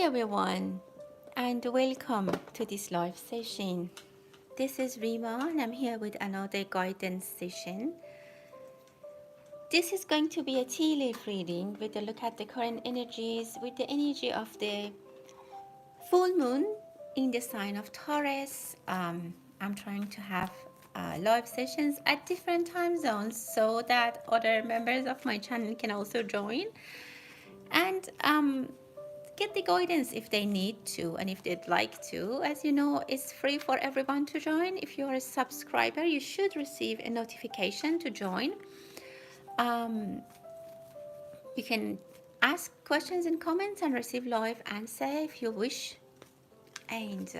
everyone, and welcome to this live session. This is Reema, and I'm here with another guidance session. This is going to be a tea leaf reading with a look at the current energies, with the energy of the full moon in the sign of Taurus. I'm trying to have live sessions at different time zones so that other members of my channel can also join. And get the guidance if they need to and if they'd like to. As you know, it's free for everyone to join. If you're a subscriber, you should receive a notification to join. Um, you can ask questions and comments and receive live answer if you wish. And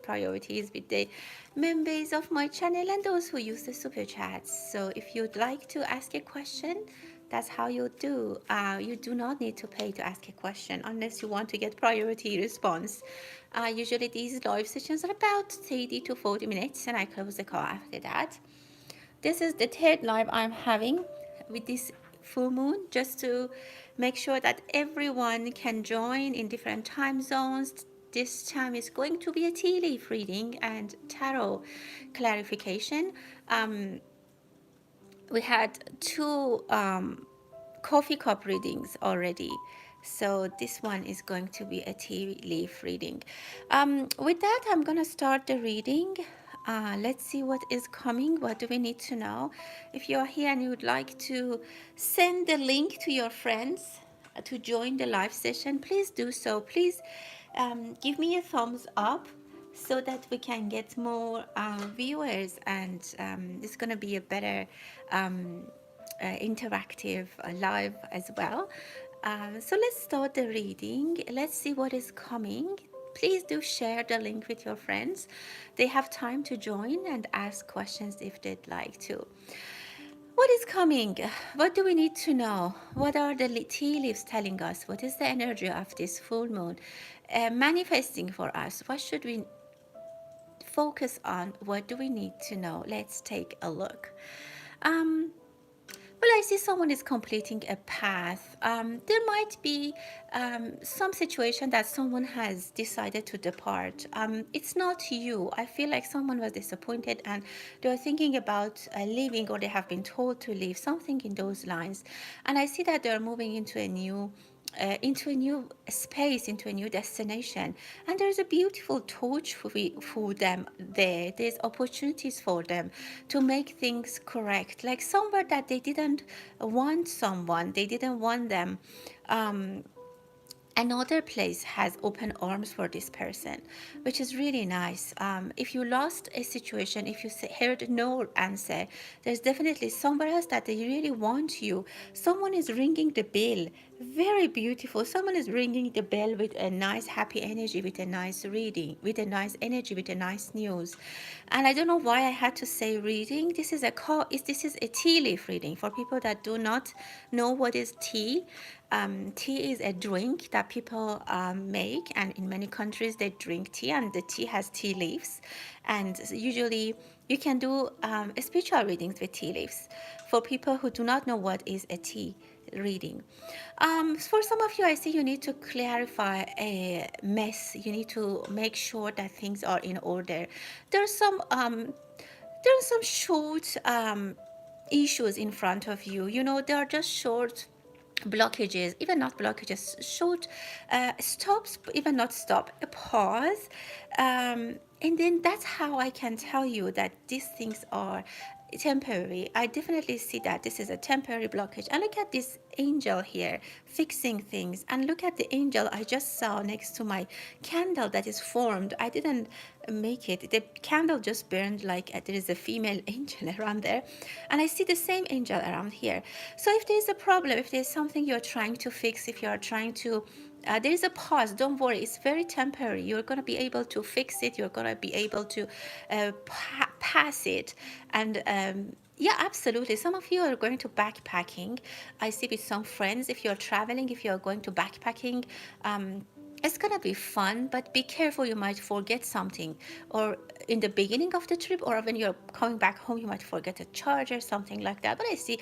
priorities with the members of my channel and those who use the super chats. So if you'd like to ask a question, that's how you do. You do not need to pay to ask a question unless you want to get priority response. Usually these live sessions are about 30 to 40 minutes and I close the call after that. This is the third live I'm having with this full moon, just to make sure that everyone can join in different time zones. This time is going to be a tea leaf reading and tarot clarification. We had two coffee cup readings already. So this one is going to be a tea leaf reading. With that, I'm going to start the reading. Let's see what is coming. What do we need to know? If you're here and you would like to send the link to your friends to join the live session, please do so. Please give me a thumbs up so that we can get more viewers, and it's going to be a better interactive live as well. So let's start the reading. Let's see what is coming. Please do share the link with your friends. They have time to join and ask questions if they'd like to. What is coming? What do we need to know? What are the tea leaves telling us? What is the energy of this full moon manifesting for us? What should we focus on? What do we need to know? Let's take a look. Well, I see someone is completing a path. There might be some situation that someone has decided to depart. It's not you. I feel like someone was disappointed and they were thinking about leaving, or they have been told to leave, something in those lines. And I see that they're moving into a new space, into a new destination, and there's a beautiful torch for them there. There's opportunities for them to make things correct, like somewhere that they didn't want someone, they didn't want them. Another place has open arms for this person, which is really nice. If you lost a situation, if you heard no answer, there's definitely somewhere else that they really want you. Someone is ringing the bell. Very beautiful. Someone is ringing the bell with a nice happy energy, with a nice reading, with a nice energy, with a nice news. And I don't know why I had to say reading. This is a tea leaf reading for people that do not know what is tea. Tea is a drink that people make, and in many countries they drink tea, and the tea has tea leaves. And usually you can do spiritual readings with tea leaves for people who do not know what is a tea reading. For some of you, I see you need to clarify a mess. You need to make sure that things are in order. There's some short issues in front of you. You know, they are just short blockages, even not blockages, short stops, even not stop, a pause. And then that's how I can tell you that these things are temporary. I definitely see that this is a temporary blockage. And look at this angel here fixing things, and look at the angel I just saw next to my candle that is formed. I didn't make it. The candle just burned, like there is a female angel around there, and I see the same angel around here. So if there's a problem, if there's something you're trying to fix, if you're trying to there is a pause. Don't worry, it's very temporary. You're going to be able to fix it. You're going to be able to pass it. And yeah, absolutely. Some of you are going to backpacking. I see with some friends, if you're traveling, if you're going to backpacking, it's gonna be fun, but be careful. You might forget something, or in the beginning of the trip, or when you're coming back home, you might forget a charger, something like that. But I see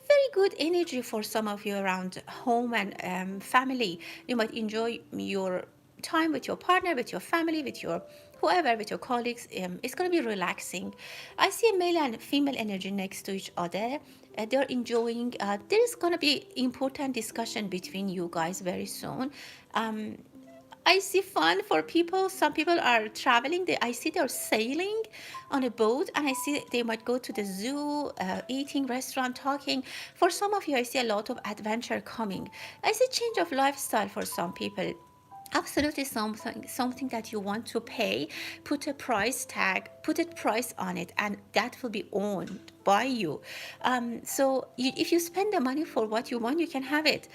very good energy for some of you around home and family. You might enjoy your time with your partner, with your family, with your whoever, with your colleagues. It's going to be relaxing. I see a male and female energy next to each other. They're enjoying. There is going to be important discussion between you guys very soon. Um, I see fun for people. Some people are traveling. I see they're sailing on a boat, and I see they might go to the zoo, eating, restaurant, talking. For some of you, I see a lot of adventure coming. I see change of lifestyle for some people. Absolutely something that you want to pay, put a price tag, put a price on it, and that will be owned by you. If you spend the money for what you want, you can have it.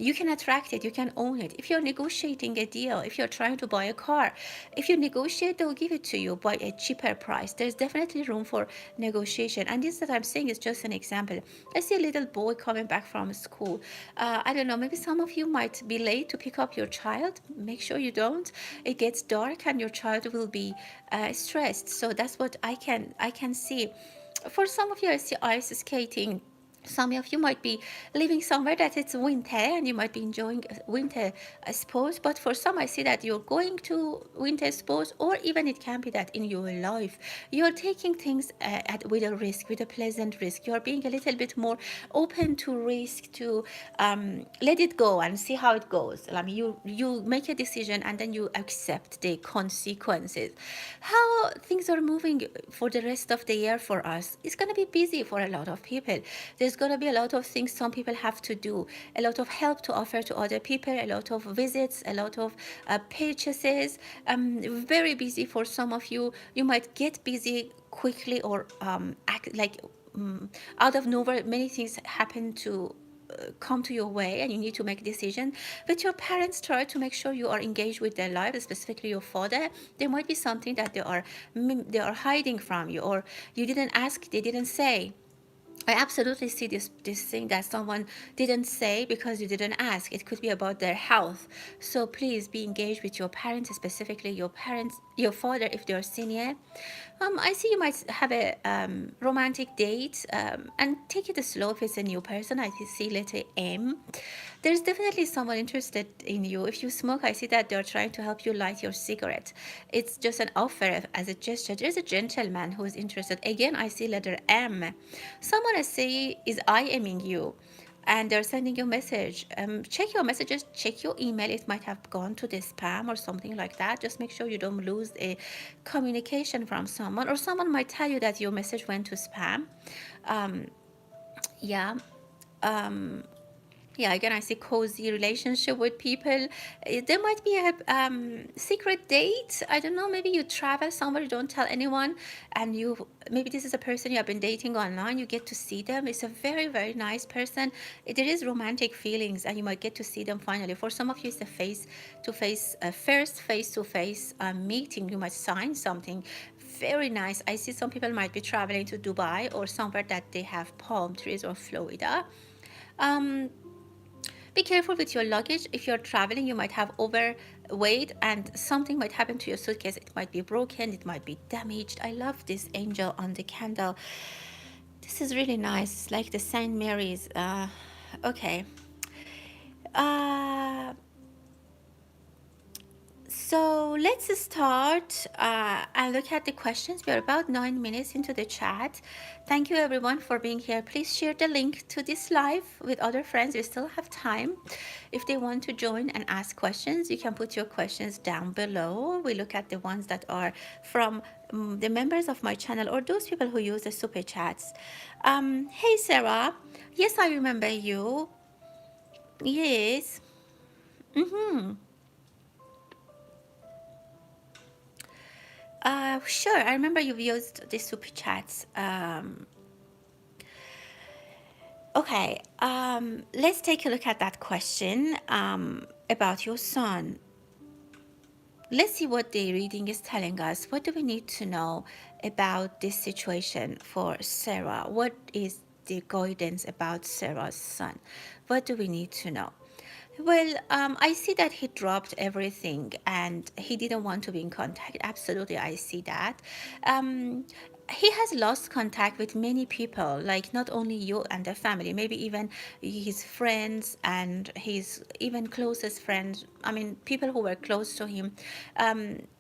You can attract it, you can own it. If you're negotiating a deal, if you're trying to buy a car, if you negotiate, they'll give it to you by a cheaper price. There's definitely room for negotiation. And this that I'm saying is just an example. I see a little boy coming back from school. I don't know, maybe some of you might be late to pick up your child. Make sure you don't. It gets dark and your child will be stressed. So that's what I can see. For some of you, I see ice skating. Some of you might be living somewhere that it's winter and you might be enjoying winter sports, but for some I see that you're going to winter sports, or even it can be that in your life you're taking things with a risk, with a pleasant risk. You're being a little bit more open to risk, to let it go and see how it goes. I mean, you make a decision and then you accept the consequences. How things are moving for the rest of the year for us, it's going to be busy for a lot of people. There's going to be a lot of things some people have to do, a lot of help to offer to other people, a lot of visits, a lot of purchases. Very busy for some of you. You might get busy quickly, or act like out of nowhere many things happen to come to your way and you need to make a decision. But your parents try to make sure you are engaged with their life, specifically your father. There might be something that they are hiding from you, or you didn't ask, they didn't say. I absolutely see this thing that someone didn't say because you didn't ask. It could be about their health. So please be engaged with your parents, specifically your parents, your father if they're senior. I see you might have a romantic date, and take it slow if it's a new person. I see letter M. There's definitely someone interested in you. If you smoke, I see that they're trying to help you light your cigarette. It's just an offer as a gesture. There's a gentleman who is interested. Again, I see letter M. Someone I see is IMing you and they're sending you a message. Check your messages, check your email. It might have gone to the spam or something like that. Just make sure you don't lose a communication from someone, or someone might tell you that your message went to spam. Um, yeah. Um, yeah, again, I see cozy relationship with people. There might be a secret date. I don't know, maybe you travel somewhere, you don't tell anyone, and you maybe this is a person you have been dating online, you get to see them. It's a very, very nice person. There is romantic feelings, and you might get to see them finally. For some of you, it's a face-to-face, first face-to-face meeting. You might sign something very nice. I see some people might be traveling to Dubai or somewhere that they have palm trees, or Florida. Um, be careful with your luggage. If you're traveling, you might have overweight and something might happen to your suitcase. It might be broken, it might be damaged. I love this angel on the candle. This is really nice. It's like the Saint Mary's. Okay. Uh, So let's start and look at the questions. We are about 9 minutes into the chat. Thank you everyone for being here. Please share the link to this live with other friends. We still have time. If they want to join and ask questions, you can put your questions down below. We look at the ones that are from the members of my channel, or those people who use the super chats. Hey Sarah, yes, I remember you. Yes. Mm-hmm. Sure, I remember you've used the super chats. Okay, let's take a look at that question about your son. Let's see what the reading is telling us. What do we need to know about this situation for Sarah? What is the guidance about Sarah's son? What do we need to know? Well, I see that he dropped everything and he didn't want to be in contact. Absolutely, I see that. Um, he has lost contact with many people, like not only you and the family, maybe even his friends and his even closest friends. I mean, people who were close to him.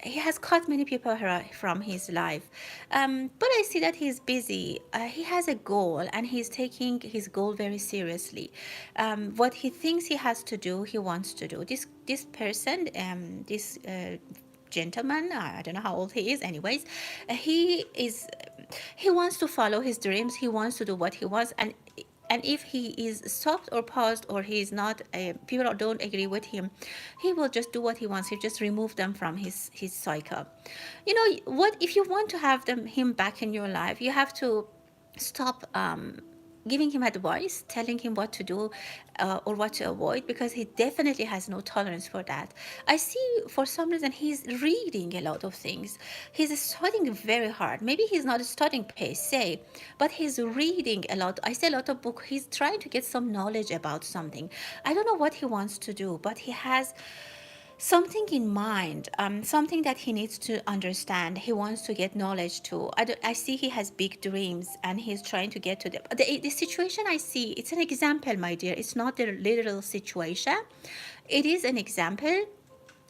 He has cut many people from his life. But I see that he's busy. He has a goal and he's taking his goal very seriously. What he thinks he has to do, he wants to do. This person, this gentleman, I don't know how old he is, anyways, he is, he wants to follow his dreams, he wants to do what he wants, and if he is stopped or paused or he is not, people don't agree with him, he will just do what he wants. He just remove them from his cycle. You know what, if you want to have him back in your life, you have to stop giving him advice, telling him what to do or what to avoid, because he definitely has no tolerance for that. I see for some reason he's reading a lot of things. He's studying very hard. Maybe he's not studying per se, but he's reading a lot. I see a lot of books. He's trying to get some knowledge about something. I don't know what he wants to do, but he has something in mind, something that he needs to understand. He wants to get knowledge to. I see he has big dreams and he's trying to get to them. The situation I see, it's an example, my dear. It's not the literal situation. It is an example.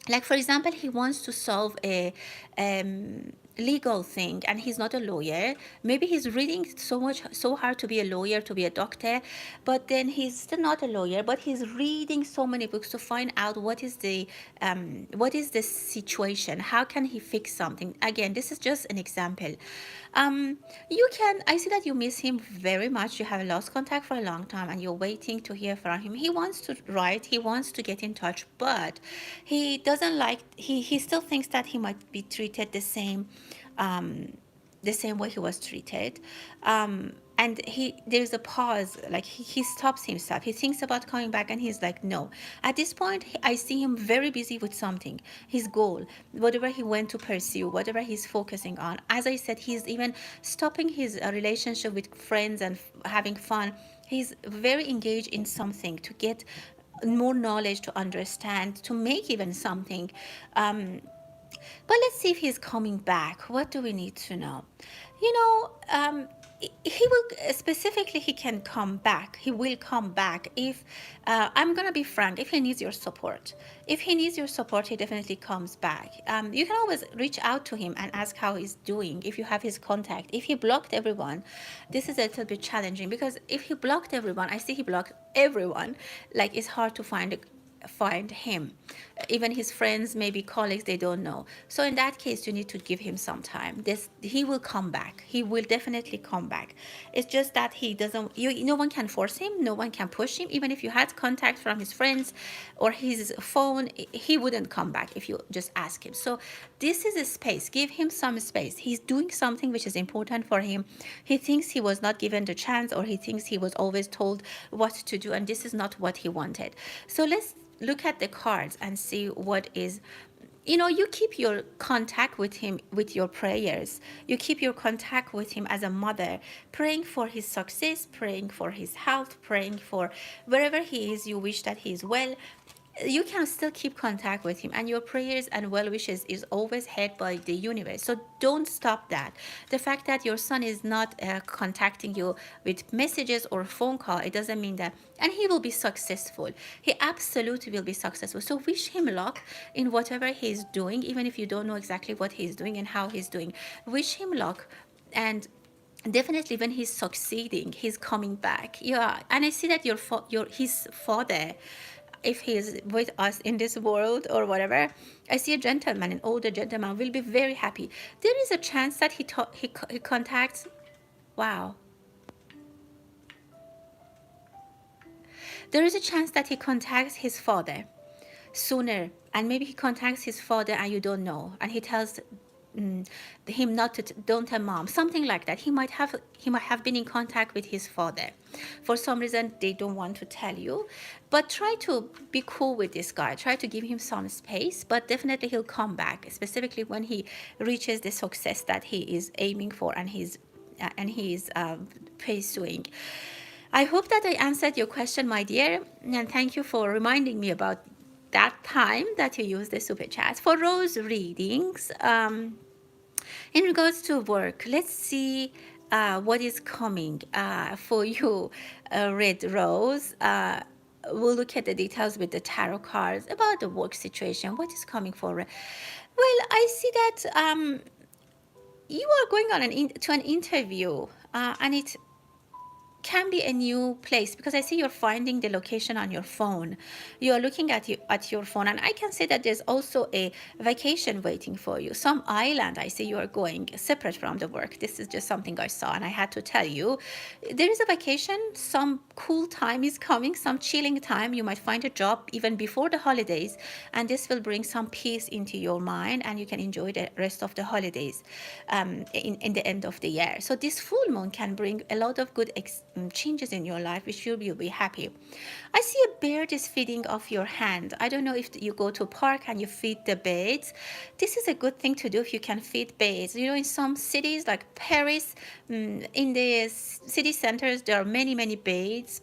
Like, for example, he wants to solve a legal thing and he's not a lawyer. Maybe he's reading so hard to be a lawyer, to be a doctor, but then he's still not a lawyer, but he's reading so many books to find out what is the situation, how can he fix something. Again, this is just an example. You can, I see that you miss him very much. You have lost contact for a long time and you're waiting to hear from him. He wants to write, he wants to get in touch, but he doesn't like, he still thinks that he might be treated the same way he was treated. And there's a pause, like he stops himself. He thinks about coming back and he's like, no. At this point, I see him very busy with something, his goal, whatever he went to pursue, whatever he's focusing on. As I said, he's even stopping his relationship with friends and having fun. He's very engaged in something to get more knowledge, to understand, to make even something. But let's see if he's coming back. What do we need to know? You know, he will, specifically, he can come back. He will come back if, I'm going to be frank, if he needs your support. If he needs your support, he definitely comes back. You can always reach out to him and ask how he's doing, if you have his contact. If he blocked everyone, this is a little bit challenging, because if he blocked everyone, I see he blocked everyone, like it's hard to find him. Even his friends, maybe colleagues, they don't know. So in that case, you need to give him some time. He will come back. He will definitely come back. It's just that he doesn't, no one can force him, no one can push him. Even if you had contact from his friends or his phone, he wouldn't come back if you just ask him. So this is a space. Give him some space. He's doing something which is important for him. He thinks he was not given the chance, or he thinks he was always told what to do, and this is not what he wanted. So let's look at the cards and see what is. You keep your contact with him with your prayers. You keep your contact with him as a mother, praying for his success, praying for his health, praying for wherever he is. You wish that he is well. You can still keep contact with him, and your prayers and well wishes is always heard by the universe. So don't stop that. The fact that your son is not contacting you with messages or phone call, it doesn't mean that. And he will be successful. He absolutely will be successful. So wish him luck in whatever he's doing, even if you don't know exactly what he's doing and how he's doing. Wish him luck, and definitely when he's succeeding, he's coming back. Yeah, and I see that his father, if he is with us in this world or whatever, I see a gentleman, an older gentleman, will be very happy. There is a chance that he contacts. Wow. There is a chance that he contacts his father sooner, and maybe he contacts his father and you don't know, and he tells him not to don't tell mom, something like that. He might have been in contact with his father. For some reason they don't want to tell you, but try to be cool with this guy. Try to give him some space, but definitely he'll come back, specifically when he reaches the success that he is aiming for and he's pursuing. I hope that I answered your question, my dear, and thank you for reminding me about that time that you used the super chat. For rose readings, In regards to work, let's see what is coming for you, Red Rose. We'll look at the details with the tarot cards about the work situation. What is coming for? Well, I see that you are going on to an interview, and it can be a new place because I see you're finding the location on your phone. You're looking at your phone, and I can say that there's also a vacation waiting for you. Some island I see you are going separate from the work. This is just something I saw, and I had to tell you. There is a vacation. Some cool time is coming. Some chilling time. You might find a job even before the holidays, and this will bring some peace into your mind, and you can enjoy the rest of the holidays in the end of the year. So this full moon can bring a lot of good changes in your life, which you'll be happy. I see a bird is feeding off your hand. I don't know if you go to a park and you feed the birds. This is a good thing to do if you can feed birds. You know, in some cities like Paris, in the city centers, there are many birds,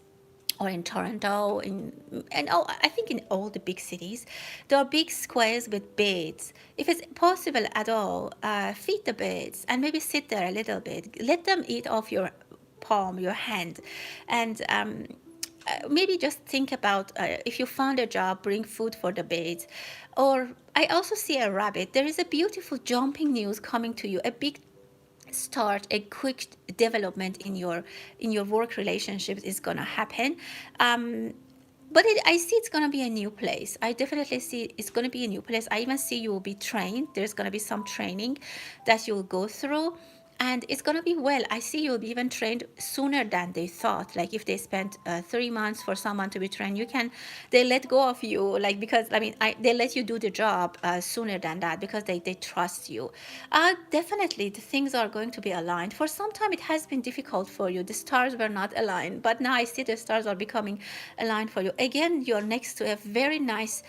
or in Toronto, I think in all the big cities, there are big squares with beds. If it's possible at all, feed the birds and maybe sit there a little bit. Let them eat off your palm, your hand, and maybe just think about if you found a job, bring food for the birds. Or I also see a rabbit. There is a beautiful jumping news coming to you, a big start, a quick development in your work relationships is going to happen. But I see it's going to be a new place. I definitely see it's going to be a new place. I even see you will be trained. There's going to be some training that you'll go through, and it's going to be well. I see you'll be even trained sooner than they thought. Like if they spent 3 months for someone to be trained, they let go of you, like, because they let you do the job sooner than that because they trust you. Definitely the things are going to be aligned. For some time it has been difficult for you. The stars were not aligned, but now I see the stars are becoming aligned for you. Again, you're next to a very nice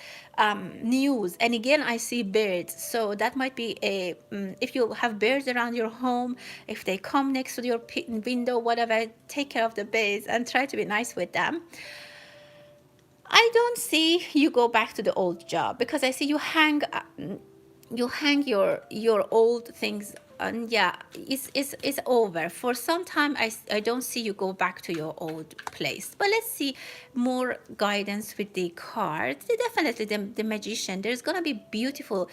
news, and again I see birds, so that might be if you have birds around your home, if they come next to your window, whatever, take care of the birds and try to be nice with them. I don't see you go back to the old job because I see you hang your old things, and yeah, it's over for some time. I don't see you go back to your old place. But let's see more guidance with the cards. Definitely the magician, there's gonna be beautiful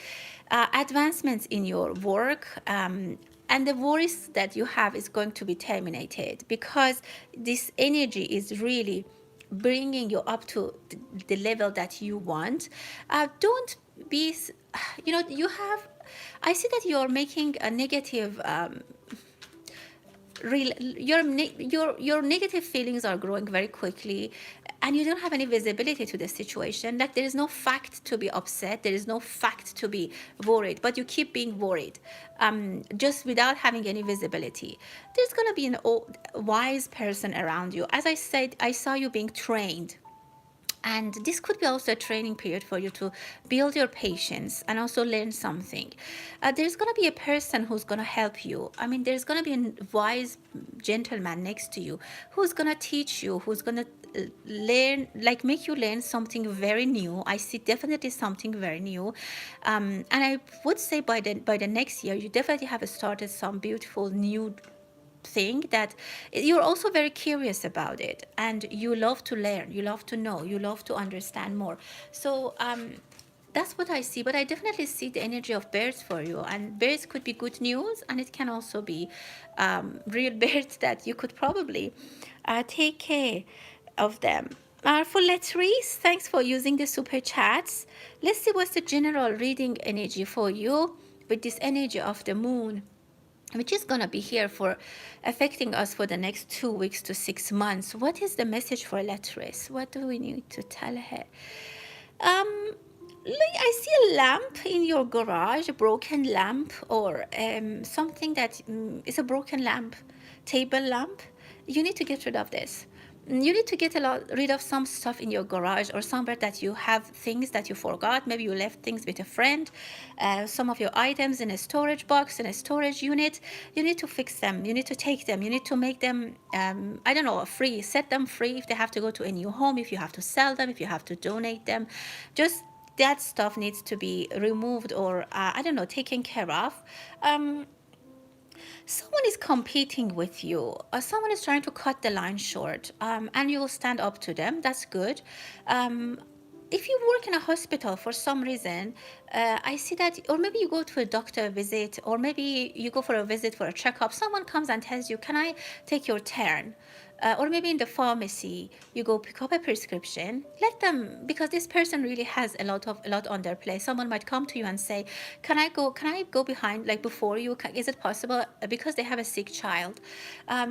advancements in your work, and the worries that you have is going to be terminated because this energy is really bringing you up to the level that you want. Don't be, you have, I see that you're making a negative your negative feelings are growing very quickly, and you don't have any visibility to the situation. Like there is no fact to be upset, there is no fact to be worried, but you keep being worried just without having any visibility. There's going to be an old wise person around you. As I said, I saw you being trained, and this could be also a training period for you to build your patience and also learn something. There's going to be a person who's going to help you. There's going to be a wise gentleman next to you who's going to teach you, who's going to learn, like make you learn something very new. I see definitely something very new. And I would say by the next year, you definitely have started some beautiful new thing that you're also very curious about it, and you love to learn, you love to know, you love to understand more. So that's what I see. But I definitely see the energy of birds for you, and birds could be good news, and it can also be real birds that you could probably take care of them. For Latrice, thanks for using the super chats. Let's see what's the general reading energy for you with this energy of the moon, which is going to be here for affecting us for the next 2 weeks to 6 months. What is the message for Latrice? What do we need to tell her? I see a lamp in your garage, a broken lamp, or something that is a broken lamp, table lamp. You need to get rid of this. You need to get rid of some stuff in your garage or somewhere that you have things that you forgot. Maybe you left things with a friend, some of your items in a storage box, in a storage unit. You need to fix them. You need to take them. You need to make them, I don't know, free. Set them free if they have to go to a new home, if you have to sell them, if you have to donate them. Just that stuff needs to be removed or, I don't know, taken care of. someone is competing with you, someone is trying to cut the line short, and you will stand up to them. That's good. um, if you work in a hospital for some reason, I see that, or maybe you go to a doctor visit, or maybe you go for a visit for a checkup, someone comes and tells you, can I take your turn? Or maybe in the pharmacy you go pick up a prescription, let them, because this person really has a lot on their plate. Someone might come to you and say, can I go behind, like before you, is it possible? Because they have a sick child.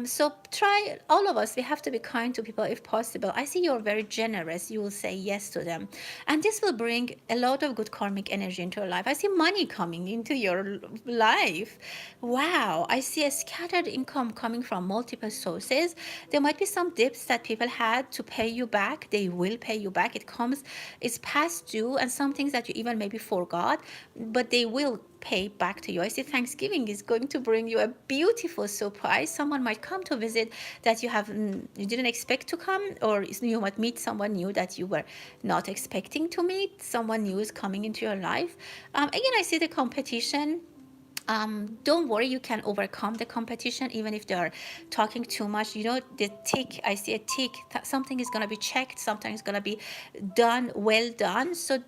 So try, all of us, we have to be kind to people if possible. I see you're very generous, you will say yes to them, and this will bring a lot of good karmic energy into your life. I see money coming into your life. Wow, I see a scattered income coming from multiple sources. There might be some debts that people had to pay you back. They will pay you back. It comes, it's past due, and some things that you even maybe forgot, but they will pay back to you. I see Thanksgiving is going to bring you a beautiful surprise. Someone might come to visit that you didn't expect to come, or you might meet someone new that you were not expecting to meet. Someone new is coming into your life. Again, I see the competition. Don't worry, you can overcome the competition even if they are talking too much. You know, the tick, I see a tick, something is going to be checked, something is going to be done, well done. So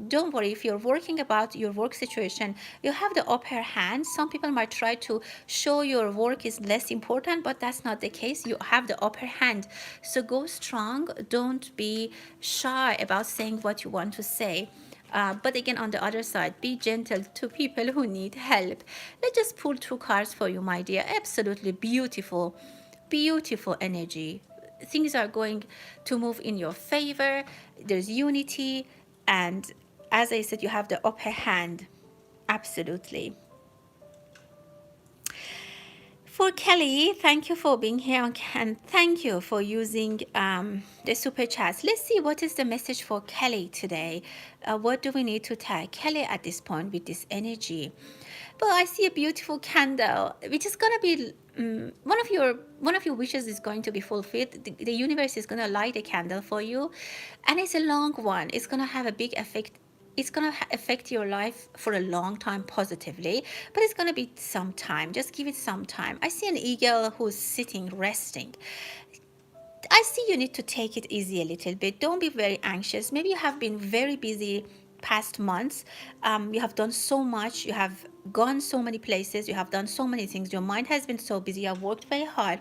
don't worry, if you're working about your work situation, you have the upper hand. Some people might try to show your work is less important, but that's not the case. You have the upper hand. So go strong. Don't be shy about saying what you want to say. But again, on the other side, be gentle to people who need help. Let's just pull two cards for you, my dear. Absolutely beautiful, beautiful energy. Things are going to move in your favor. There's unity. And as I said, you have the upper hand. Absolutely. For Kelly, thank you for being here, and thank you for using the super chats. Let's see what is the message for Kelly today. What do we need to tell Kelly at this point with this energy? Well, I see a beautiful candle, which is gonna be one of your wishes is going to be fulfilled. The universe is gonna light a candle for you, and it's a long one. It's gonna have a big effect. It's going to affect your life for a long time positively, but it's going to be some time. Just give it some time. I see an eagle who's sitting resting. I see you need to take it easy a little bit. Don't be very anxious. Maybe you have been very busy past months. You have done so much. You have gone so many places. You have done so many things. Your mind has been so busy. You have worked very hard.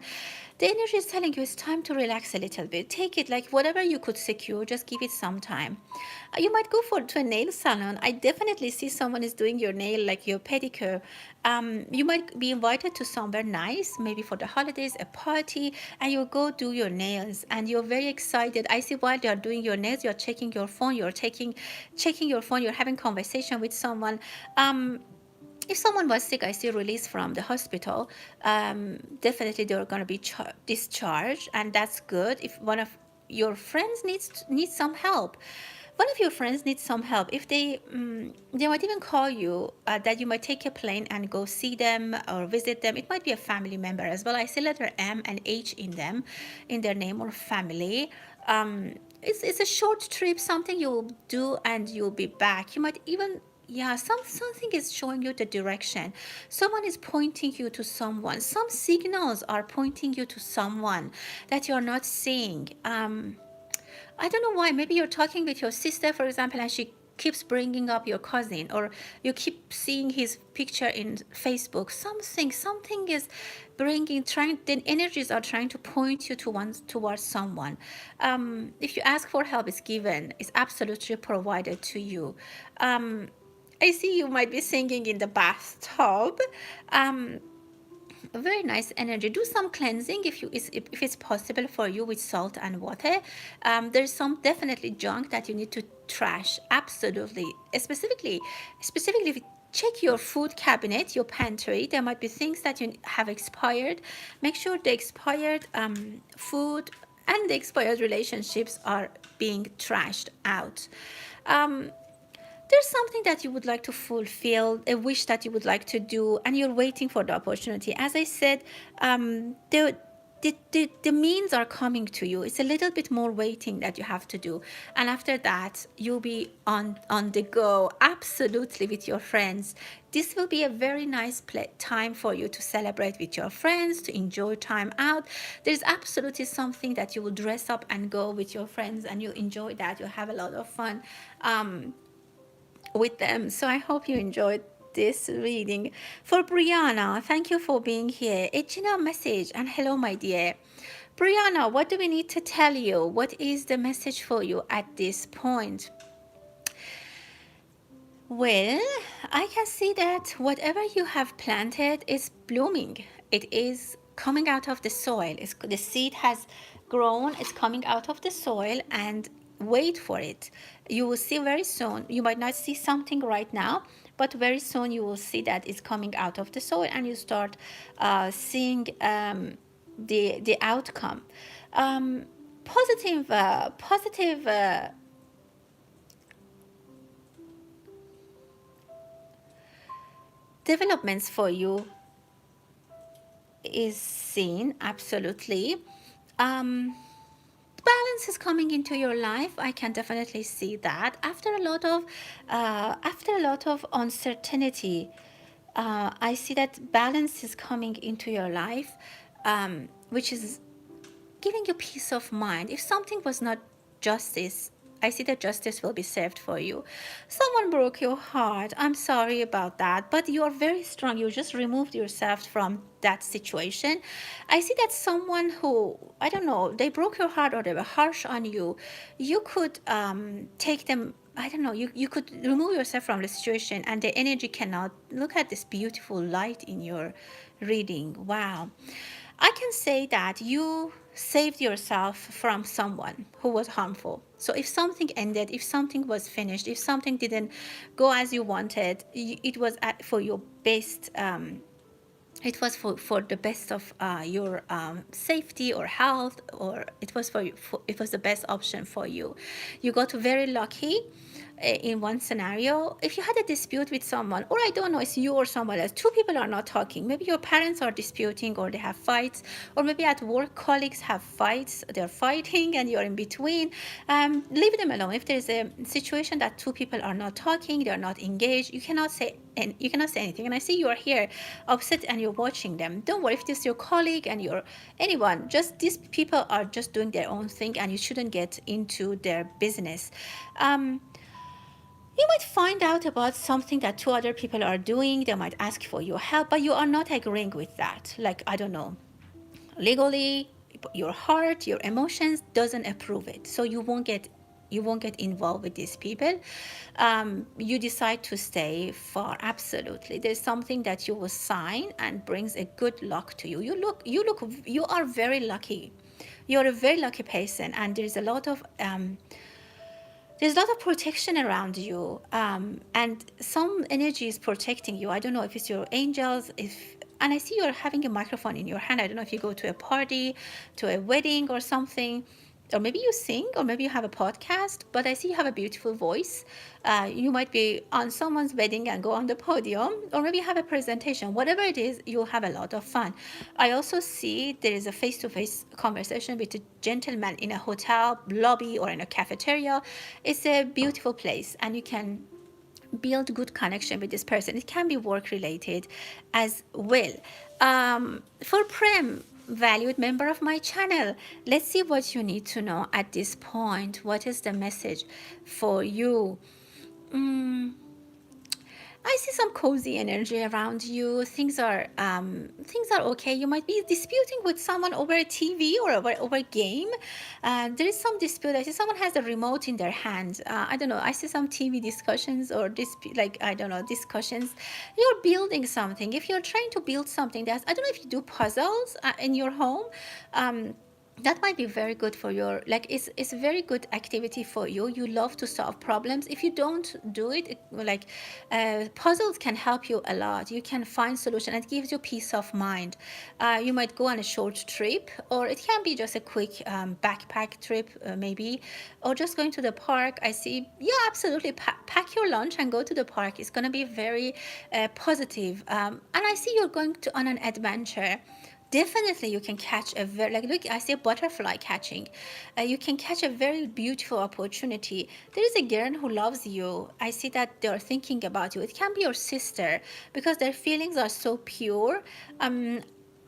The energy is telling you it's time to relax a little bit. Take it like whatever you could secure, just give it some time. You might go to a nail salon. I definitely see someone is doing your nail, like your pedicure. You might be invited to somewhere nice, maybe for the holidays, a party, and you go do your nails, and you're very excited. I see while you're doing your nails, you're checking your phone, checking your phone, you're having conversation with someone. If someone was sick, I see release from the hospital. Definitely they're going to be discharged, and that's good. If one of your friends needs some help, one of your friends needs some help. If they might even call you, that you might take a plane and go see them or visit them. It might be a family member as well. I see letter M and H in them, in their name or family. It's a short trip, something you'll do and you'll be back. You might even, yeah, something is showing you the direction. Someone is pointing you to someone. Some signals are pointing you to someone that you're not seeing. I don't know why. Maybe you're talking with your sister, for example, and she keeps bringing up your cousin, or you keep seeing his picture in Facebook. Something is the energies are trying to point you towards someone. If you ask for help, it's given. It's absolutely provided to you. I see you might be singing in the bathtub. A very nice energy. Do some cleansing if it's possible for you with salt and water. There's some definitely junk that you need to trash. Absolutely. Specifically if you check your food cabinet, your pantry, there might be things that you have expired. Make sure the expired food and the expired relationships are being trashed out. There's something that you would like to fulfill, a wish that you would like to do, and you're waiting for the opportunity. As I said, the means are coming to you. It's a little bit more waiting that you have to do, and after that you'll be on the go, absolutely, with your friends. This will be a very nice time for you to celebrate with your friends, to enjoy time out. There's absolutely something that you will dress up and go with your friends, and you enjoy that. You'll have a lot of fun with them. So I hope you enjoyed this reading. For Brianna, thank you for being here. Echina message, and hello, my dear. Brianna, what do we need to tell you? What is the message for you at this point? Well, I can see that whatever you have planted is blooming. It is coming out of the soil. The seed has grown, it's coming out of the soil, and wait for it. You will see very soon. You might not see something right now, but very soon you will see that it's coming out of the soil, and you start seeing the outcome. Positive developments for you is seen, absolutely. Balance is coming into your life. I can definitely see that after a lot of uncertainty. I see that balance is coming into your life, which is giving you peace of mind. If something was not justice, I see that justice will be served for you. Someone broke your heart. I'm sorry about that, but you are very strong. You just removed yourself from that situation. I see that someone who, I don't know, they broke your heart or they were harsh on you. You could take them, I don't know, you could remove yourself from the situation, and the energy cannot. Look at this beautiful light in your reading. Wow. I can say that you saved yourself from someone who was harmful. So if something ended, if something was finished, if something didn't go as you wanted, it was for your best. It was for the best of your safety or health, or it was it was the best option for you. You got very lucky in one scenario. If you had a dispute with someone, or I don't know, it's you or someone else, two people are not talking, maybe your parents are disputing or they have fights, or maybe at work colleagues have fights, they're fighting and you're in between, leave them alone. If there's a situation that two people are not talking, they're not engaged, you cannot say anything. And I see you are here upset and you're watching them. Don't worry if this is your colleague and you're anyone, just these people are just doing their own thing, and you shouldn't get into their business. You might find out about something that two other people are doing. They might ask for your help, but you are not agreeing with that. Like, I don't know, legally, your heart, your emotions doesn't approve it. So you won't get involved with these people. You decide to stay far. Absolutely, there's something that you will sign and brings a good luck to you. You are very lucky. You're a very lucky person, and there's a lot of protection around you, and some energy is protecting you. I don't know if it's your angels, and I see you're having a microphone in your hand. I don't know if you go to a party, to a wedding or something, or maybe you sing, or maybe you have a podcast, but I see you have a beautiful voice. You might be on someone's wedding and go on the podium, or maybe you have a presentation. Whatever it is, you'll have a lot of fun. I also see there is a face-to-face conversation with a gentleman in a hotel lobby or in a cafeteria. It's a beautiful place, and you can build good connection with this person. It can be work related as well. For Prem, valued member of my channel, let's see what you need to know at this point. What is the message for you? I see some cozy energy around you. Things are okay. You might be disputing with someone over a TV or over a game. There is some dispute. I see someone has a remote in their hand. I don't know. I see some TV discussions or I don't know, discussions. You're building something. If you're trying to build something, I don't know if you do puzzles in your home. That might be very good for your, like, it's a very good activity for you. You love to solve problems. If you don't do it, puzzles can help you a lot. You can find solution, and it gives you peace of mind. You might go on a short trip, or it can be just a quick backpack trip, maybe, or just going to the park. I see, yeah, absolutely, pack your lunch and go to the park. It's going to be very positive. And I see you're going on an adventure definitely you can catch a very, like, look, I see a butterfly catching. You can catch a very beautiful opportunity. There is a girl who loves you. I see that they're thinking about you. It can be your sister, because their feelings are so pure.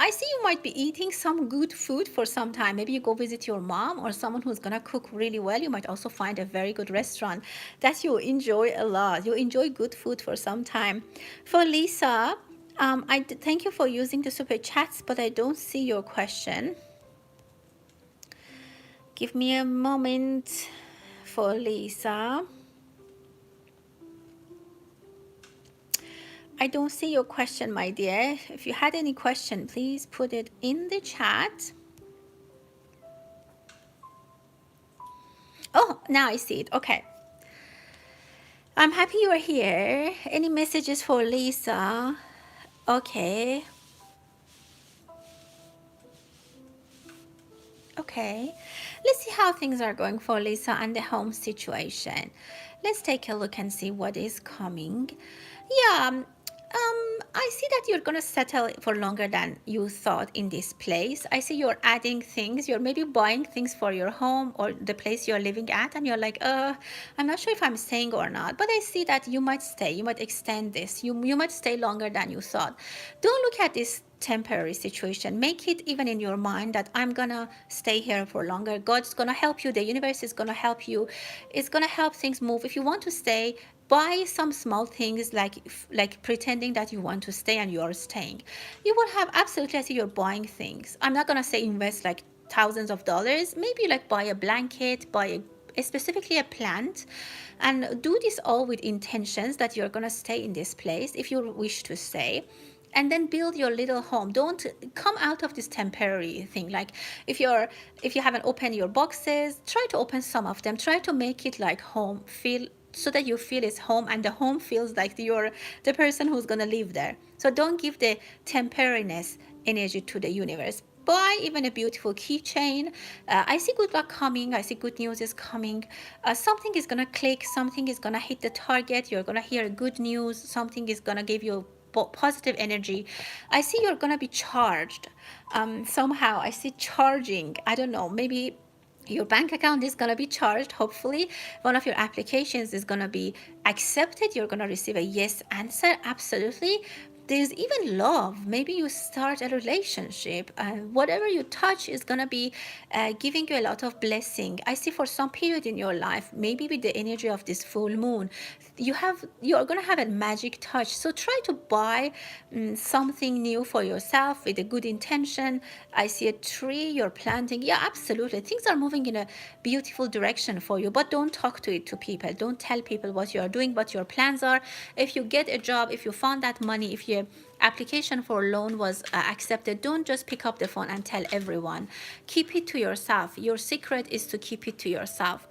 I see you might be eating some good food for some time. Maybe you go visit your mom or someone who's gonna cook really well. You might also find a very good restaurant that you enjoy a lot. You enjoy good food for some time. For Lisa, thank you for using the super chats, but I don't see your question. Give me a moment for Lisa. I don't see your question, my dear. If you had any question, please put it in the chat. Oh, now I see it. Okay. I'm happy you are here. Any messages for Lisa? Okay. Okay. Let's see how things are going for Lisa and the home situation. Let's take a look and see what is coming. Yeah, I see that you're gonna settle for longer than you thought in this place. I see you're adding things. You're maybe buying things for your home or the place you're living at, and you're like, I'm not sure if I'm staying or not. But I see that you might stay. You might extend this. You might stay longer than you thought. Don't look at this temporary situation. Make it even in your mind that I'm gonna stay here for longer. God's gonna help you. The universe is gonna help you. It's gonna help things move. If you want to stay, buy some small things, like pretending that you want to stay and you are staying. You will have absolutely, I see you're buying things. I'm not gonna say invest like thousands of dollars. Maybe like buy a blanket, buy specifically a plant, and do this all with intentions that you're gonna stay in this place if you wish to stay, and then build your little home. Don't come out of this temporary thing. Like, if you haven't opened your boxes, try to open some of them. Try to make it like home feel, so that you feel it's home, and the home feels like you're the person who's going to live there. So don't give the temporariness energy to the universe. Buy even a beautiful keychain. I see good luck coming. I see good news is coming. Something is going to click. Something is going to hit the target. You're going to hear good news. Something is going to give you positive energy. I see you're going to be charged. Somehow I see charging. I don't know, maybe your bank account is going to be charged. Hopefully one of your applications is going to be accepted. You're going to receive a yes answer. Absolutely. There's even love. Maybe you start a relationship. Whatever you touch is going to be giving you a lot of blessing. I see for some period in your life, maybe with the energy of this full moon, you're going to have a magic touch. So try to buy something new for yourself with a good intention. I see a tree you're planting. Yeah, absolutely. Things are moving in a beautiful direction for you, but don't talk to it to people. Don't tell people what you are doing, what your plans are. If you get a job, if you found that money, if your application for loan was accepted, don't just pick up the phone and tell everyone. Keep it to yourself. Your secret is to keep it to yourself.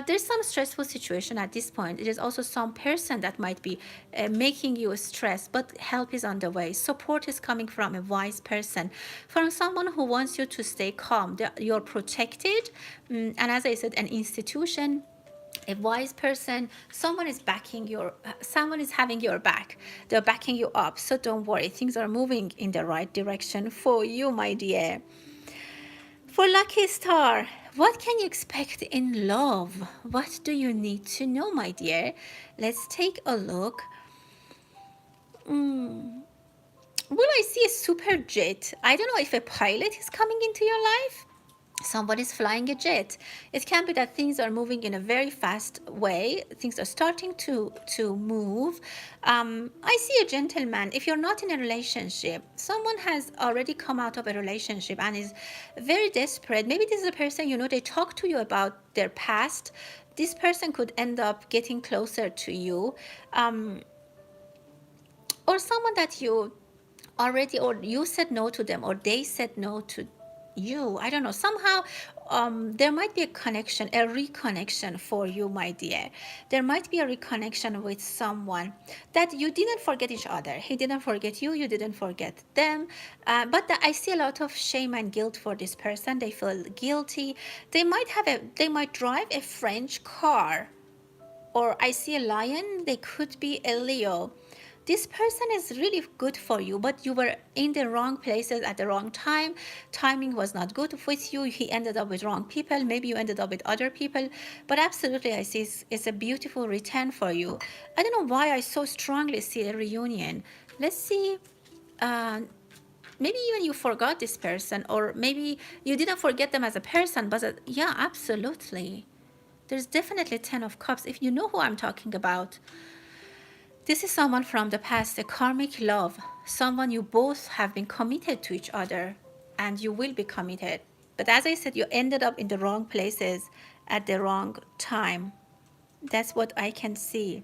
There's some stressful situation at this point. It is also some person that might be making you stressed, but help is on the way. Support is coming from a wise person, from someone who wants you to stay calm. You're protected, and as I said, an institution, a wise person, someone is backing someone is having your back. They're backing you up. So don't worry, things are moving in the right direction for you, my dear. For Lucky Star, what can you expect in love? What do you need to know, my dear? Let's take a look. Well, I see a super jet. I don't know if a pilot is coming into your life. Somebody's flying a jet. It can be that things are moving in a very fast way. Things are starting to move. I see a gentleman. If you're not in a relationship, someone has already come out of a relationship and is very desperate. Maybe this is a person, they talk to you about their past. This person could end up getting closer to you, or someone that you already, or you said no to them, or they said no to you. I don't know, somehow there might be a connection, a reconnection for you, my dear. There might be a reconnection with someone that you didn't forget each other. He didn't forget you, you didn't forget them. But I see a lot of shame and guilt for this person. They feel guilty. They might drive a French car, or I see a lion. They could be a Leo. This person is really good for you, but you were in the wrong places at the wrong time. Timing was not good with you. He ended up with wrong people. Maybe you ended up with other people. But absolutely, I see it's a beautiful return for you. I don't know why I so strongly see a reunion. Let's see. Uh, Maybe even you forgot this person, or maybe you didn't forget them as a person, but yeah, absolutely. There's definitely 10 of cups. If you know who I'm talking about, this is someone from the past, a karmic love, someone you both have been committed to each other, and you will be committed. But as I said, you ended up in the wrong places at the wrong time. That's what I can see.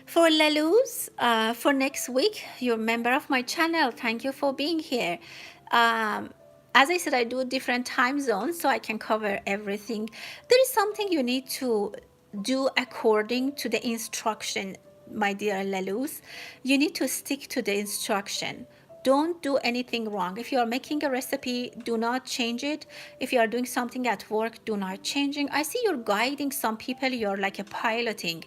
For Laluz, for next week, you're a member of my channel. Thank you for being here. As I said, I do different time zones so I can cover everything. There is something you need to do according to the instruction, my dear Laluz. You need to stick to the instruction. Don't do anything wrong. If you are making a recipe, do not change it. If you are doing something at work, do not changing. I see you're guiding some people. You're like a piloting.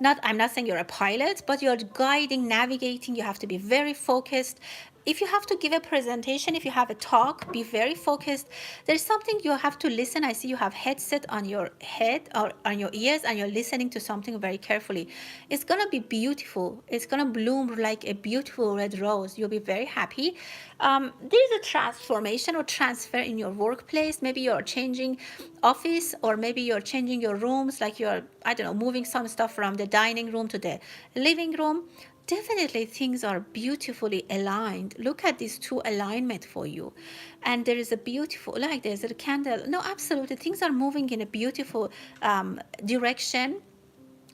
I'm not saying you're a pilot, but you're guiding, navigating. You have to be very focused. If you have to give a presentation, if you have a talk, be very focused. There's something you have to listen. I see you have headset on your head or on your ears, and you're listening to something very carefully. It's gonna be beautiful. It's gonna bloom like a beautiful red rose. You'll be very happy. There's a transformation or transfer in your workplace. Maybe you're changing office, or maybe you're changing your rooms, like you're, I don't know, moving some stuff from the dining room to the living room. Definitely things are beautifully aligned. Look at these two alignment for you. And there is a beautiful, like there's a candle. No, absolutely. Things are moving in a beautiful direction.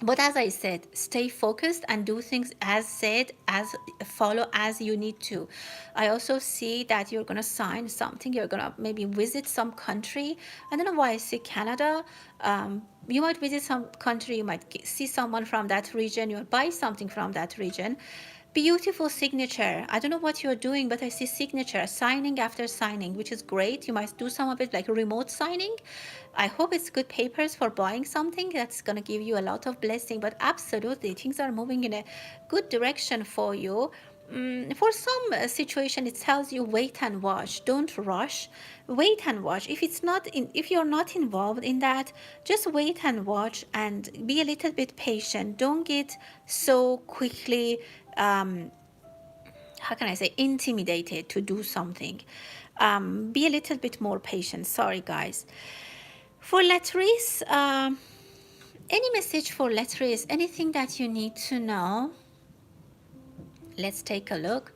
But as I said, stay focused and do things as said, as follow as you need to. I also see that you're going to sign something. You're going to maybe visit some country. I don't know why I see Canada. You might visit some country. You might see someone from that region. You'll buy something from that region. Beautiful signature. I don't know what you're doing, but I see signature, signing after signing, which is great. You might do some of it like remote signing. I hope it's good papers for buying something that's going to give you a lot of blessing. But absolutely, things are moving in a good direction for you. For some situation, it tells you wait and watch. Don't rush. Wait and watch. If you're not involved in that, just wait and watch and be a little bit patient. Don't get so quickly how can I say, intimidated to do something. Be a little bit more patient. Sorry, guys. For Latrice, any message for Latrice? Anything that you need to know? Let's take a look.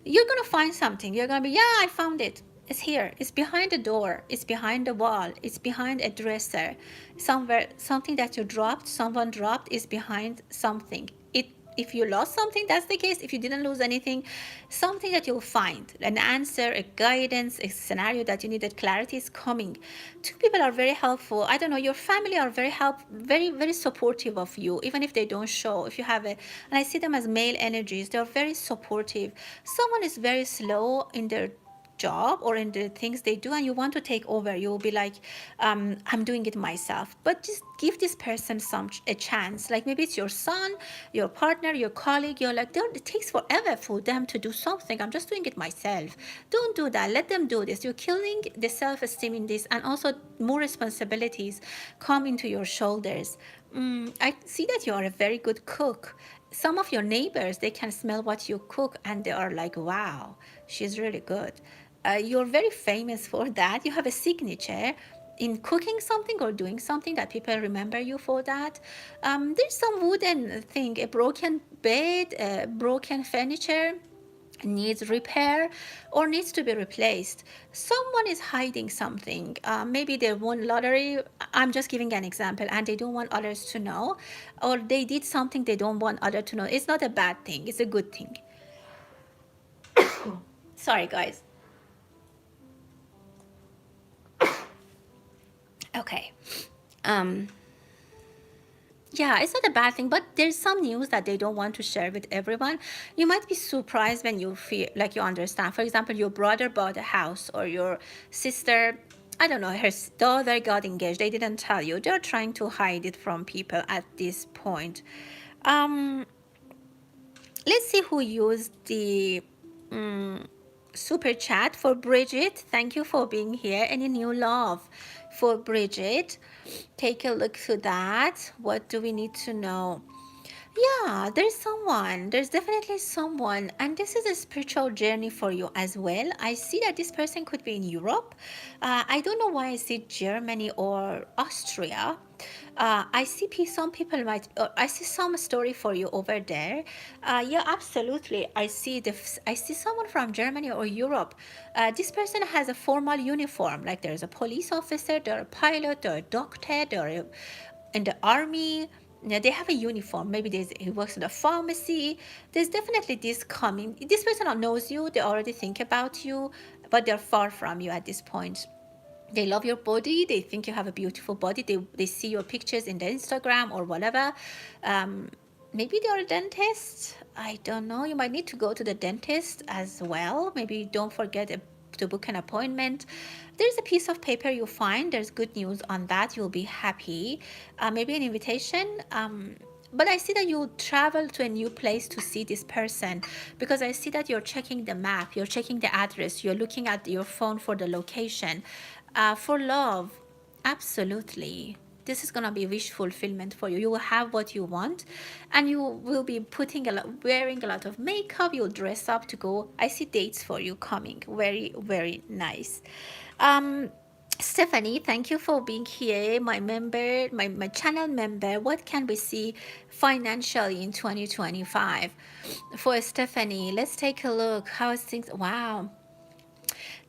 You're going to find something. You're going to be, yeah, I found it. It's here. It's behind the door. It's behind the wall. It's behind a dresser. Somewhere, something that you dropped, someone dropped, is behind something. If you lost something, that's the case. If you didn't lose anything, something that you'll find, an answer, a guidance, a scenario that you needed clarity is coming. Two people are very helpful. I don't know, your family are very supportive of you, even if they don't show. If you have and I see them as male energies, they're very supportive. Someone is very slow in their job or in the things they do, and you want to take over. You'll be like, I'm doing it myself. But just give this person a chance. Like maybe it's your son, your partner, your colleague. You're like, it takes forever for them to do something. I'm just doing it myself. Don't do that. Let them do this. You're killing the self-esteem in this, and also more responsibilities come into your shoulders. I see that you are a very good cook. Some of your neighbors, they can smell what you cook, and they are like, wow, she's really good. You're very famous for that. You have a signature in cooking something or doing something that people remember you for that. There's some wooden thing, a broken bed, broken furniture needs repair or needs to be replaced. Someone is hiding something. Maybe they won lottery. I'm just giving an example, and they don't want others to know, or they did something they don't want others to know. It's not a bad thing. It's a good thing. Sorry, guys. Okay. Yeah, it's not a bad thing, but there's some news that they don't want to share with everyone. You might be surprised when you feel like you understand. For example, your brother bought a house, or your sister I don't know, her daughter got engaged. They didn't tell you. They're trying to hide it from people at this point. Um, let's see who used the super chat for Bridget. Thank you for being here. Any new love for Bridget? Take a look to that. What do we need to know? Yeah, there's someone. There's definitely someone. And this is a spiritual journey for you as well. I see that this person could be in Europe. I don't know why I see Germany or Austria. I see some people might, I see some story for you over there. Yeah, absolutely. I see someone from Germany or Europe. This person has a formal uniform, like there's a police officer, they're a pilot, they're a doctor, they're in the army. Yeah, they have a uniform. Maybe he works in a pharmacy. There's definitely this coming. This person knows you. They already think about you, but they're far from you at this point. They love your body. They think you have a beautiful body. They see your pictures in the Instagram or whatever. Maybe they're a dentist. I don't know. You might need to go to the dentist as well. Maybe don't forget to book an appointment. There's a piece of paper you find. There's good news on that. You'll be happy. Maybe an invitation. But I see that you travel to a new place to see this person, because I see that you're checking the map, you're checking the address, you're looking at your phone for the location. For love, absolutely. This is gonna be wish fulfillment for you. You will have what you want, and you will be wearing a lot of makeup. You'll dress up to go. I see dates for you coming. Very, very nice. Um, Stephanie, thank you for being here, my member, my channel member. What can we see financially in 2025 for Stephanie? Let's take a look. How is things? Wow,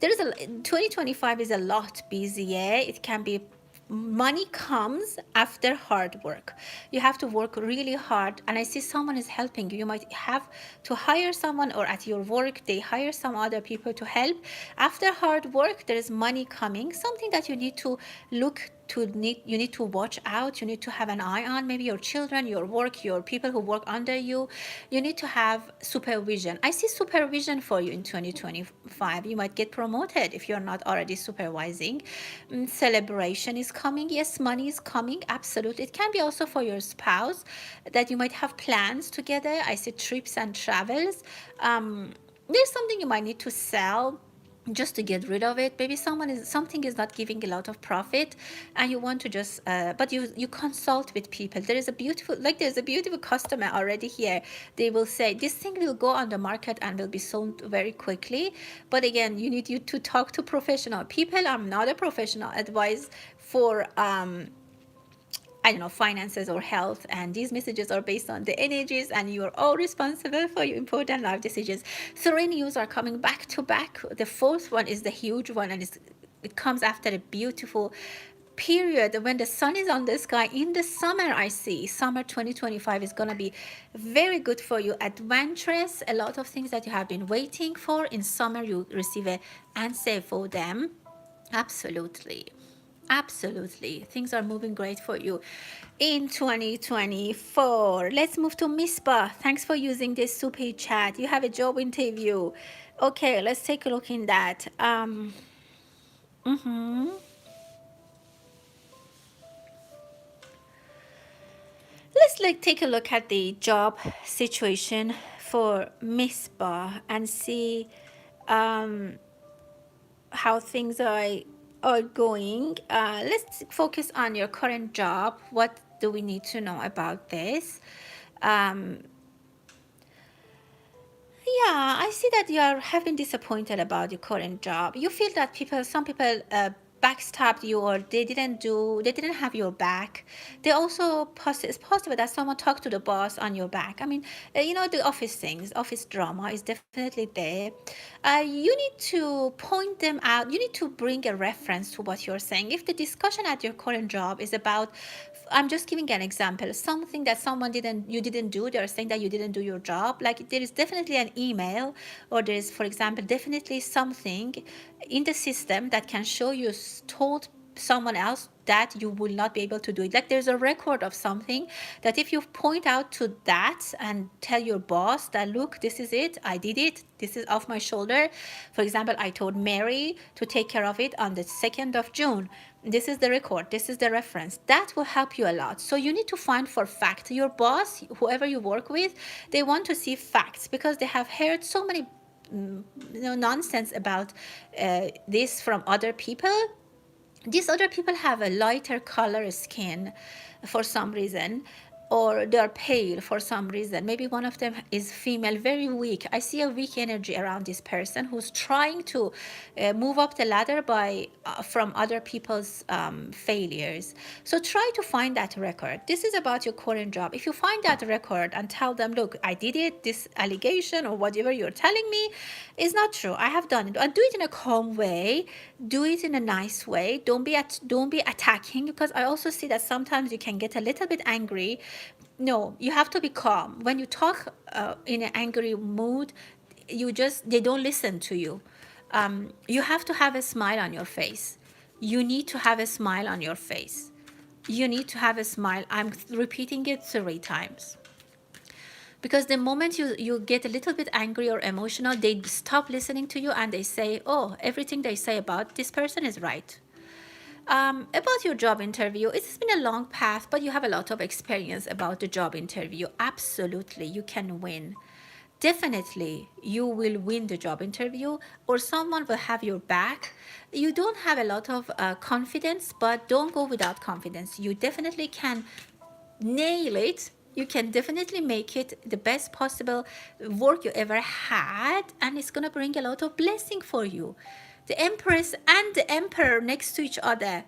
2025 is a lot busier. It can be, money comes after hard work. You have to work really hard, and I see someone is helping you. You might have to hire someone, or at your work they hire some other people to help. After hard work, there is money coming, something that you need to you need to watch out, you need to have an eye on. Maybe your children, your work, your people who work under you. You need to have supervision. I see supervision for you in 2025. You might get promoted if you're not already supervising. Celebration is coming. Yes, money is coming, absolutely. It can be also for your spouse, that you might have plans together. I see trips and travels. There's something you might need to sell just to get rid of it. Maybe something is not giving a lot of profit, and you want to just but you consult with people. There's a beautiful customer already here. They will say this thing will go on the market and will be sold very quickly, but again, you to talk to professional people. I'm not a professional advice for I don't know, finances or health, and these messages are based on the energies, and you are all responsible for your important life decisions. Three news are coming back to back. The fourth one is the huge one, and it comes after a beautiful period when the sun is on the sky in the summer. I see summer 2025 is gonna be very good for you. Adventurous, a lot of things that you have been waiting for in summer, you receive an answer for them. Absolutely. Absolutely. Things are moving great for you in 2024. Let's move to Mispa. Thanks for using this super chat. You have a job interview. Okay, let's take a look in that. Let's take a look at the job situation for Mispa and see how things are going. Let's focus on your current job. What do we need to know about this? Yeah, I see that have been disappointed about your current job. You feel that some people backstabbed you, or they didn't have your back. They also it's possible that someone talked to the boss on your back. I mean, the office things, office drama is definitely there. You need to point them out. You need to bring a reference to what you're saying. If the discussion at your current job is about, I'm just giving an example, something that you didn't do, they're saying that you didn't do your job. Like, there is definitely an email, or there's, for example, definitely something in the system that can show you told someone else that you will not be able to do it. Like there's a record of something that if you point out to that and tell your boss that, look, this is it, I did it, this is off my shoulder. For example, I told Mary to take care of it on the 2nd of June. This is the record, this is the reference. That will help you a lot. So you need to find for fact. Your boss, whoever you work with, they want to see facts because they have heard so many nonsense about this from other people. These other people have a lighter color skin for some reason, or they're pale for some reason. Maybe one of them is female, very weak. I see a weak energy around this person who's trying to move up the ladder by from other people's failures. So try to find that record. This is about your current job. If you find that record and tell them, look, I did it, this allegation or whatever you're telling me is not true, I have done it, and do it in a calm way, do it in a nice way. Don't be attacking, because I also see that sometimes you can get a little bit angry. No, you have to be calm. When you talk in an angry mood, they don't listen to you. You have to have a smile on your face. You need to have a smile on your face. You need to have a smile. I'm repeating it 3 times. Because the moment you get a little bit angry or emotional, they stop listening to you and they say, oh, everything they say about this person is right. About your job interview, it's been a long path, but you have a lot of experience about the job interview. Absolutely, you can win. Definitely, you will win the job interview, or someone will have your back. You don't have a lot of confidence, but don't go without confidence. You definitely can nail it. You can definitely make it the best possible work you ever had, and it's going to bring a lot of blessing for you. The Empress and the Emperor next to each other.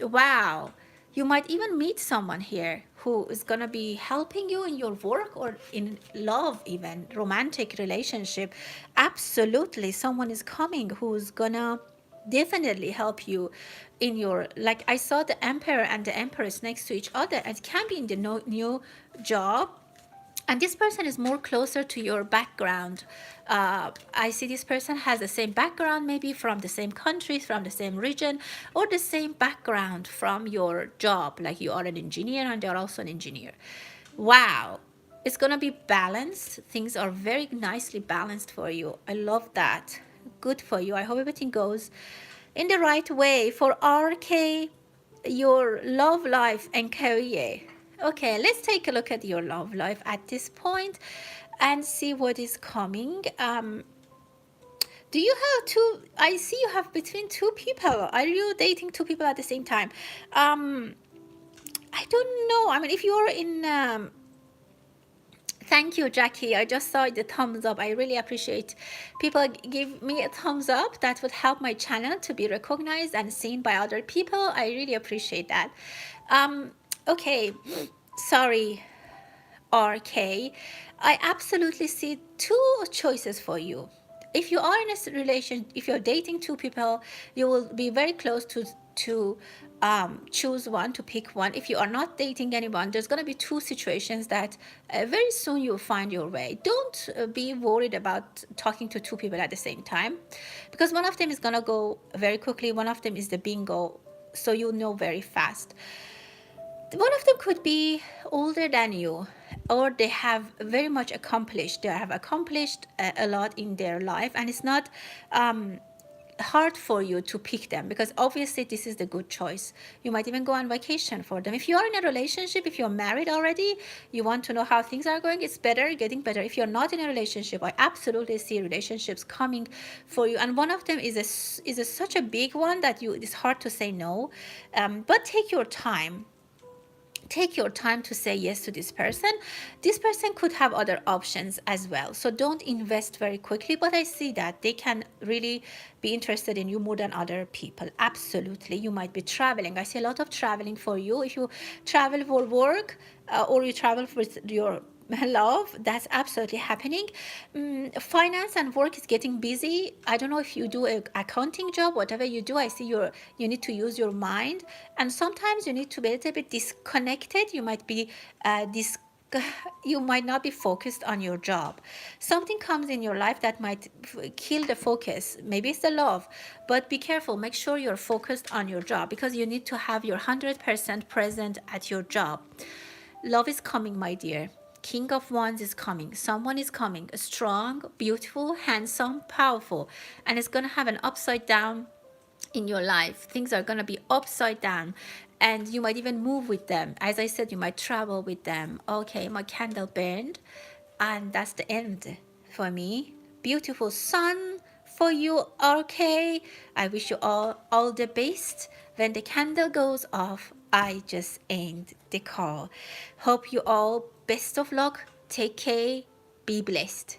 Wow. You might even meet someone here who is going to be helping you in your work or in love, even romantic relationship. Absolutely, someone is coming who's going to definitely help you in your, like I saw the Emperor and the Empress next to each other, and it can be in the new job, and this person is more closer to your background. I see this person has the same background, maybe from the same country, from the same region, or the same background from your job, like you are an engineer and they're also an engineer. Wow, it's gonna be balanced. Things are very nicely balanced for you. I love that. Good for you. I hope everything goes in the right way. For RK, your love life and career. Okay, let's take a look at your love life at this point and see what is coming. Do you have two? I see you have between 2 people. Are you dating 2 people at the same time? I don't know. I mean, if you're in thank you, Jackie. I just saw the thumbs up. I really appreciate people give me a thumbs up. That would help my channel to be recognized and seen by other people. I really appreciate that. Okay, sorry, RK. I absolutely see 2 choices for you. If you are in a relation, if you're dating 2 people, you will be very close to choose one, to pick one. If you are not dating anyone, there's going to be 2 situations that very soon you'll find your way. Don't be worried about talking to 2 people at the same time, because one of them is going to go very quickly, one of them is the bingo, so you know very fast. One of them could be older than you, or they have very much accomplished. They have accomplished a lot in their life, and it's not hard for you to pick them, because obviously this is the good choice. You might even go on vacation for them. If you are in a relationship, if you're married already, you want to know how things are going, it's better, getting better. If you're not in a relationship, I absolutely see relationships coming for you, and one of them is such a big one that it's hard to say no. But take your time. Take your time to say yes to this person. This person could have other options as well, so don't invest very quickly, but I see that they can really be interested in you more than other people. Absolutely. You might be traveling. I see a lot of traveling for you. If you travel for work or you travel with your love, that's absolutely happening. Finance and work is getting busy. I don't know if you do an accounting job, whatever you do, I see you need to use your mind, and sometimes you need to be a little bit disconnected. You might be you might not be focused on your job. Something comes in your life that might kill the focus. Maybe it's the love, but be careful. Make sure you're focused on your job, because you need to have your 100% present at your job. Love is coming, my dear. King of Wands is coming. Someone is coming. Strong, beautiful, handsome, powerful. And it's going to have an upside down in your life. Things are going to be upside down, and you might even move with them. As I said, you might travel with them. Okay, my candle burned, and that's the end for me. Beautiful sun for you. Okay, I wish you all the best. When the candle goes off, I just end the call. Hope you all best of luck. Take care. Be blessed.